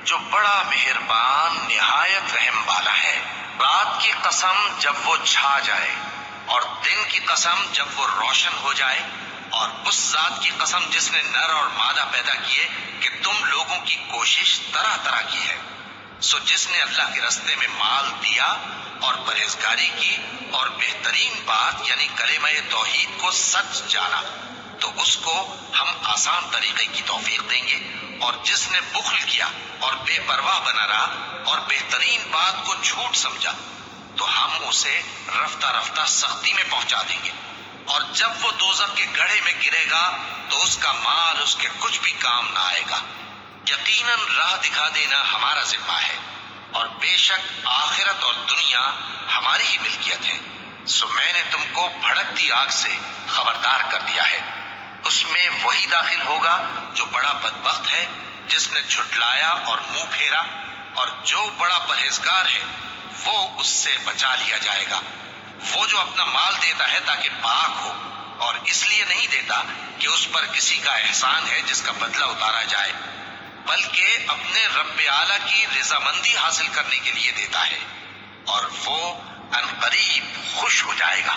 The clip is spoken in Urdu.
جو بڑا مہربان نہایت رحم والا ہے۔ رات کی قسم جب وہ چھا جائے اور دن کی قسم جب وہ روشن ہو جائے، اور اس ذات کی قسم جس نے نر اور مادہ پیدا کیے کہ تم لوگوں کی کوشش طرح طرح کی ہے۔ سو جس نے اللہ کے راستے میں مال دیا اور پرہیزگاری کی اور بہترین بات یعنی کلمہ توحید کو سچ جانا، تو اس کو ہم آسان طریقے کی توفیق دیں گے، اور جس نے بخل کیا اور بے پرواہ بنا رہا اور بہترین بات کو جھوٹ سمجھا، تو ہم اسے رفتہ رفتہ سختی میں پہنچا دیں گے، اور جب وہ دوزخ کے گڑھے میں گرے گا تو اس کا مال اس کے کچھ بھی کام نہ آئے گا۔ یقیناً راہ دکھا دینا ہمارا ذمہ ہے، اور بے شک آخرت اور دنیا ہماری ہی ملکیت ہے۔ سو میں نے تم کو بھڑکتی آگ سے خبردار کر دیا ہے، اس میں وہی داخل ہوگا جو بڑا بدبخت ہے، جس نے جھٹلایا اور منہ پھیرا، اور جو بڑا پرہیزگار ہے وہ اس سے بچا لیا جائے گا۔ وہ جو اپنا مال دیتا ہے تاکہ پاک ہو، اور اس لیے نہیں دیتا کہ اس پر کسی کا احسان ہے جس کا بدلہ اتارا جائے، بلکہ اپنے رب اعلیٰ کی رضامندی حاصل کرنے کے لیے دیتا ہے، اور وہ عنقریب خوش ہو جائے گا۔